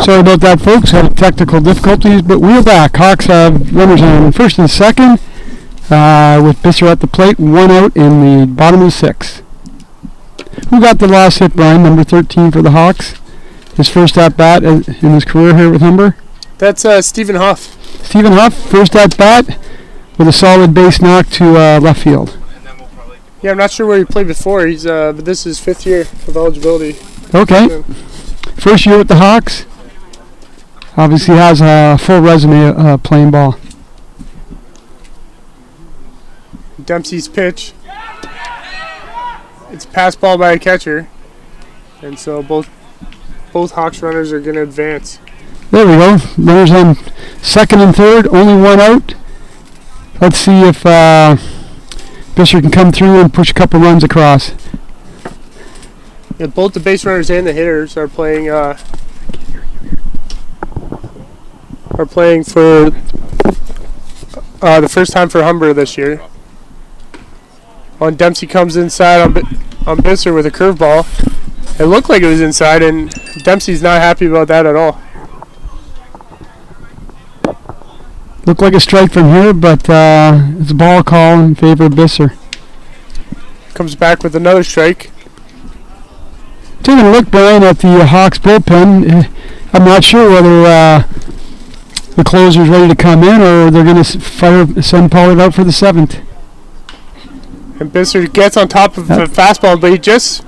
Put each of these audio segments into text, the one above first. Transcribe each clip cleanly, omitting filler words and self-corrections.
Sorry about that, folks. Had technical difficulties, but we're back. Hawks have runners on first and second with Bisser at the plate, 1 out in the bottom of the 6th. Who got the last hit, Brian? Number 13 for the Hawks. His first at-bat in his career here with Humber. That's Stephen Huff. Stephen Huff, first at-bat with a solid base knock to left field. Yeah, I'm not sure where he played before. He's but this is 5th year of eligibility. Okay. First year with the Hawks. Obviously has a full resume playing ball. Dempsey's pitch. It's a pass ball by a catcher. And so both Hawks runners are going to advance. There we go. Runners on second and third, only 1 out. Let's see if Bisher can come through and push a couple runs across. Yeah, both the base runners and the hitters are playing for the first time for Humber this year. When Dempsey comes inside on Bisser with a curveball, it looked like it was inside, and Dempsey's not happy about that at all. Looked like a strike from here, but it's a ball call in favor of Bisser. Comes back with another strike. Taking a look, Brian, at the Hawks bullpen, I'm not sure whether the closer's ready to come in or they're going to send Pollard out for the 7th. And Bisser gets on top of the fastball, but he just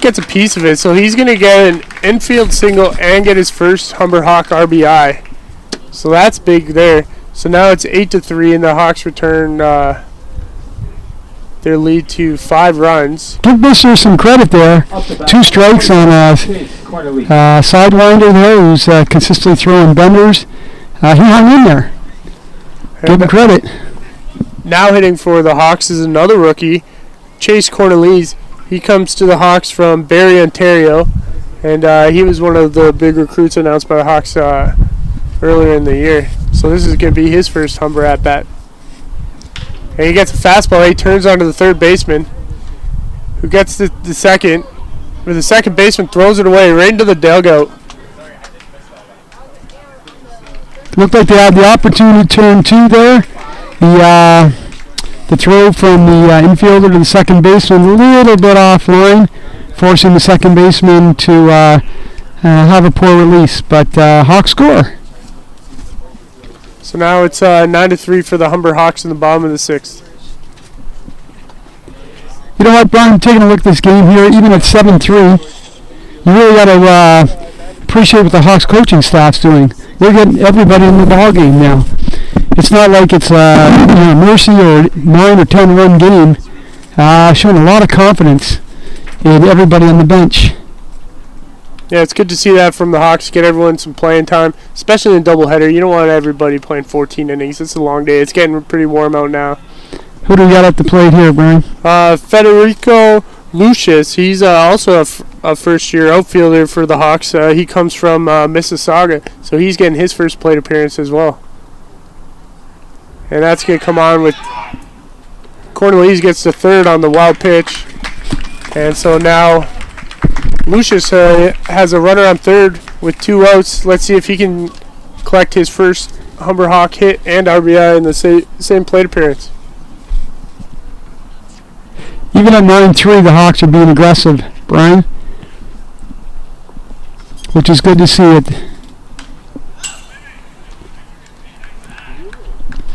gets a piece of it. So he's going to get an infield single and get his first Humber Hawk RBI. So that's big there. So now it's 8-3, and the Hawks return their lead to 5 runs. Give Bisser some credit there. 2 strikes on a sidewinder there who's consistently throwing benders. He hung in there. Give him credit. Now hitting for the Hawks is another rookie, Chase Cornelise. He comes to the Hawks from Barrie, Ontario, and he was one of the big recruits announced by the Hawks earlier in the year. So this is going to be his first Humber at-bat. And he gets a fastball. He turns onto the third baseman, who gets the second. But the second baseman throws it away right into the dugout. Looked like they had the opportunity to turn 2 there. The throw from the infielder to the second baseman a little bit offline, forcing the second baseman to have a poor release. But Hawks score. So now it's 9-3 for the Humber Hawks in the bottom of the 6th. You know what, Brian? Taking a look at this game here, even at 7-3, you really got to appreciate what the Hawks coaching staff's doing. They're getting everybody in the ball game now. It's not like it's a mercy or 9 or 10 run game. Showing a lot of confidence in everybody on the bench. Yeah, it's good to see that from the Hawks. Get everyone some playing time, especially in doubleheader. You don't want everybody playing 14 innings. It's a long day. It's getting pretty warm out now. Who do we got at the plate here, Brian? Federico Lucius. He's also a first-year outfielder for the Hawks. He comes from Mississauga, so he's getting his first plate appearance as well. And that's going to come on with Cornelise gets the third on the wild pitch. And so now Lucius has a runner on third with 2 outs. Let's see if he can collect his first Humber Hawk hit and RBI in the same plate appearance. Even at 9-3, the Hawks are being aggressive, Brian, which is good to see it.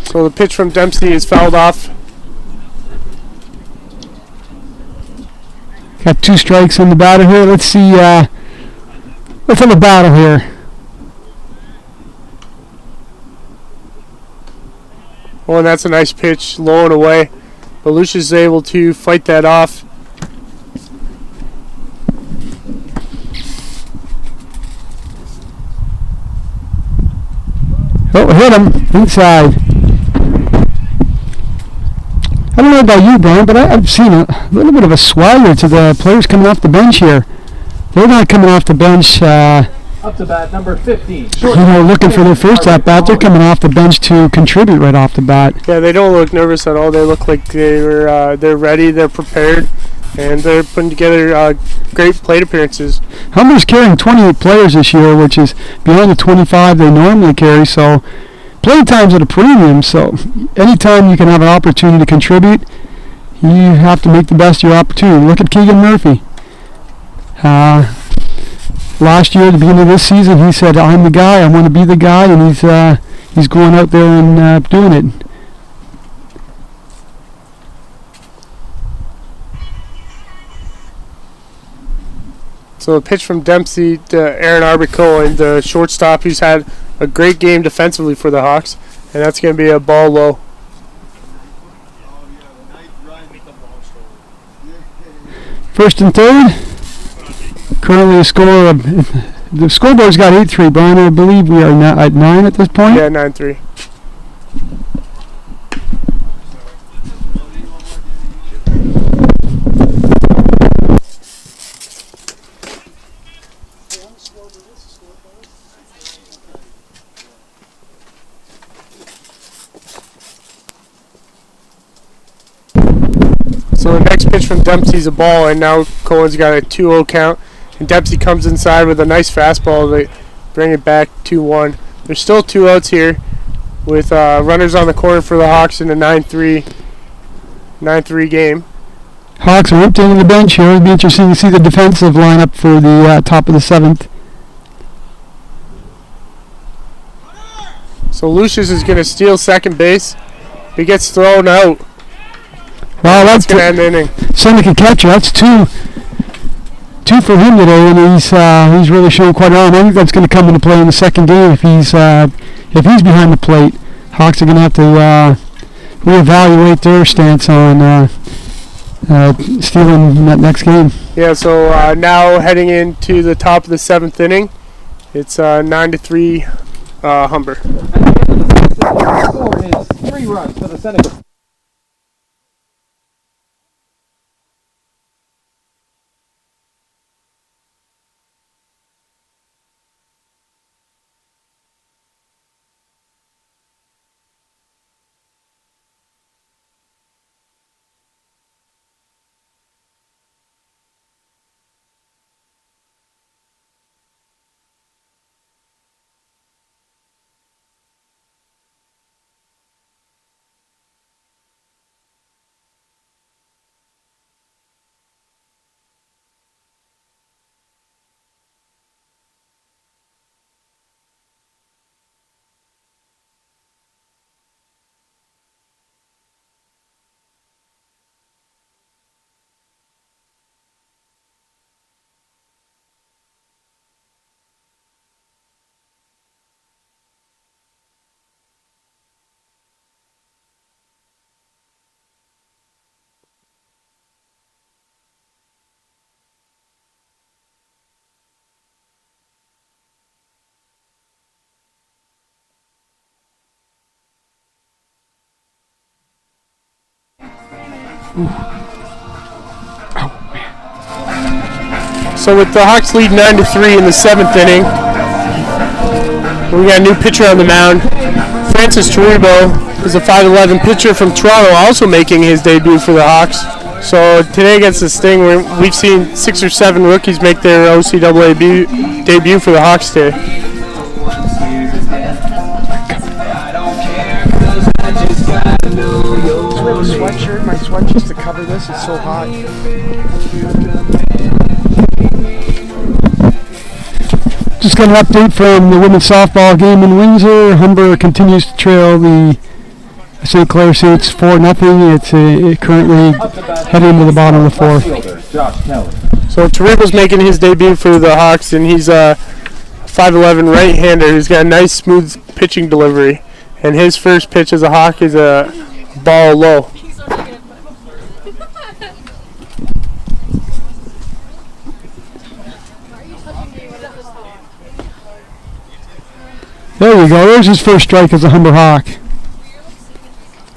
So the pitch from Dempsey is fouled off. Got 2 strikes in the batter here. Let's see. Let's have a battle here. Oh, and that's a nice pitch, low and away. But Lucius is able to fight that off. Oh, hit him inside. I don't know about you, Brian, but I've seen a little bit of a swagger to the players coming off the bench here. They're not coming off the bench, up to bat number 15. Looking for their first at-bat. They're coming off the bench to contribute right off the bat. Yeah, they don't look nervous at all. They look like they're ready, they're prepared. and they're putting together great plate appearances. Humber's carrying 28 players this year, which is beyond the 25 they normally carry, so play time's at a premium, so anytime you can have an opportunity to contribute, you have to make the best of your opportunity. Look at Keegan Murphy. Last year, at the beginning of this season, he said, I'm the guy, I want to be the guy, and he's going out there and doing it. So a pitch from Dempsey to Aaron Arbico, the shortstop, who's had a great game defensively for the Hawks, and that's going to be a ball low. First and third. Currently a score of, the scoreboard's got 8-3, Brian. I believe we are now at 9 at this point. Yeah, 9-3. So the next pitch from Dempsey's a ball, and now Cohen's got a 2-0 count. And Dempsey comes inside with a nice fastball to bring it back 2-1. There's still 2 outs here with runners on the corner for the Hawks in a 9-3 game. Hawks are emptying the bench here. It'll be interesting to see the defensive lineup for the top of the 7th. So Lucius is going to steal second base. He gets thrown out. Wow, that's going to end the inning. Seneca catcher. That's two for him today, and he's really shown quite a lot. I think that's going to come into play in the second game if he's behind the plate. Hawks are going to have to reevaluate their stance on stealing that next game. Yeah. So now heading into the top of the 7th inning, it's 9-3 Humber. The score is 3 runs for the Seneca. So with the Hawks lead 9-3 in the 7th inning, we got a new pitcher on the mound. Francis Taribo is a 5'11" pitcher from Toronto, also making his debut for the Hawks. So today against the Sting, we've seen 6 or 7 rookies make their OCAA debut for the Hawks today. Sweatshirt, my sweat just to cover this. It's so hot. Just got an update from the women's softball game in Windsor. Humber continues to trail the St. Clair Saints 4-0. It's currently heading into the bottom of the 4th. So Taribo's making his debut for the Hawks, and he's a 5'11" right-hander who's got a nice, smooth pitching delivery. And his first pitch as a Hawk is a ball low. There you go. There's his first strike as a Humber Hawk.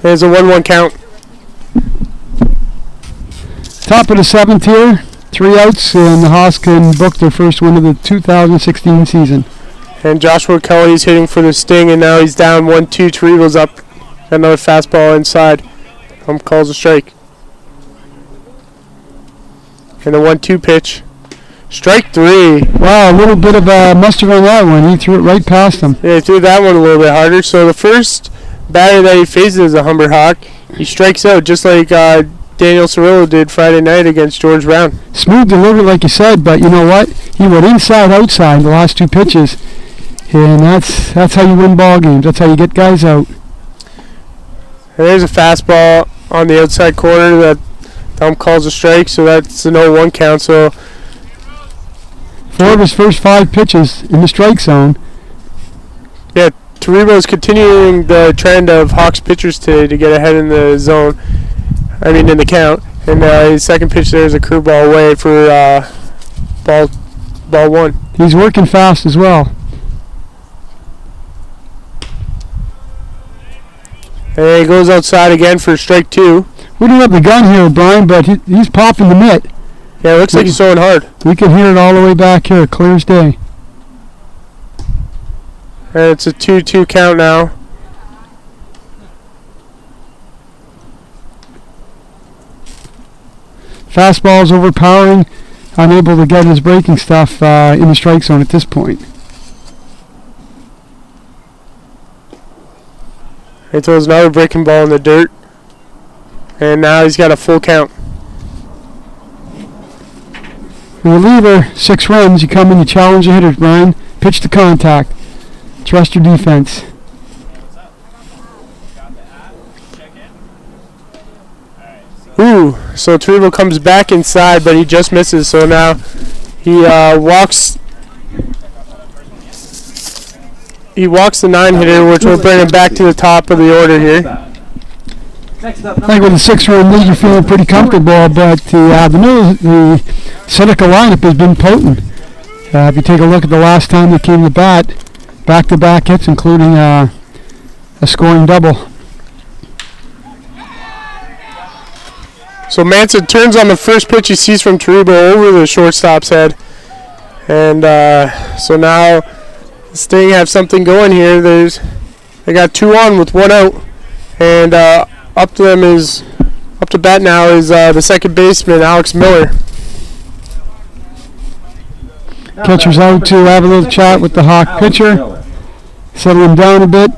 There's a 1-1 count. Top of the 7th here. 3 outs, and the Hawks can book their first win of the 2016 season. And Joshua Kelly's hitting for the Sting, and now he's down 1-2. Taribo's up. Another fastball inside. Calls a strike. And the 1-2 pitch. Strike 3. Wow, a little bit of mustard on that one. He threw it right past him. Yeah, he threw that one a little bit harder. So the first batter that he faces is a Humber Hawk. He strikes out just like Daniel Cirillo did Friday night against George Brown. Smooth delivery, like you said, but you know what? He went inside, outside the last 2 pitches. And that's how you win ball games. That's how you get guys out. And there's a fastball on the outside corner that ump calls a strike, so that's an 0-1 count. So 4 of his first 5 pitches in the strike zone. yeah, Taribo's continuing the trend of Hawks pitchers today to get ahead in the zone. I mean, in the count. And his second pitch there is a curveball away for ball 1. He's working fast as well. And he goes outside again for strike 2. We don't have the gun here, Brian, but he's popping the mitt. Yeah, it looks like he's throwing hard. We can hear it all the way back here, clear as day. And it's a 2-2 count now. Fastball's overpowering, unable to get his breaking stuff in the strike zone at this point. He throws another breaking ball in the dirt. And now he's got a full count. Reliever, 6 runs. You come in, you challenge the hitters, Brian. Pitch to contact. Trust your defense. Ooh, so Taribo comes back inside, but he just misses. So now he walks. He walks the 9-hitter, which will bring him back to the top of the order here. Next up, I think with a 6-run lead, you're feeling pretty comfortable, but the Seneca lineup has been potent. If you take a look at the last time they came to bat, back-to-back hits, including a scoring double. So Manson turns on the first pitch he sees from Taribo over the shortstop's head. And so now Sting have something going here. They got 2 on with 1 out. And up to bat now is the second baseman, Alex Miller. Catcher's out to have a little chat with the Hawk pitcher. Settle him down a bit.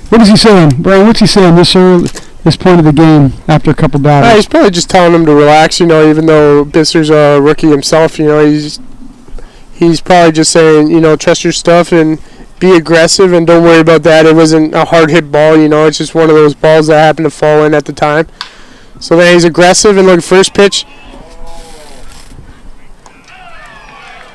What is he saying? Brian, what's he saying this point of the game after a couple batters? He's probably just telling him to relax, even though Bister's a rookie himself, he's probably just saying, trust your stuff and be aggressive and don't worry about that. It wasn't a hard hit ball, it's just one of those balls that happened to fall in at the time. So then he's aggressive and look, first pitch.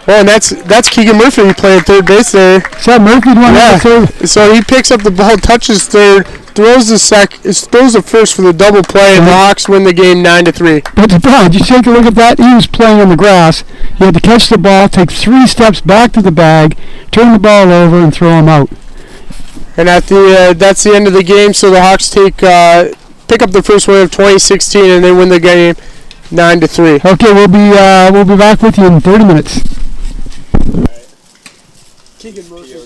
Oh, and that's Keegan Murphy playing third base there. Is that Murphy doing that? Yeah. So he picks up the ball, touches third, throws the first for the double play, and the Hawks win the game 9-3. But Brian, did you take a look at that? He was playing on the grass. He had to catch the ball, take 3 steps back to the bag, turn the ball over, and throw him out. And at that's the end of the game. So the Hawks pick up the first win of 2016, and they win the game 9-3. Okay, we'll be back with you in 30 minutes. Keegan Murphy.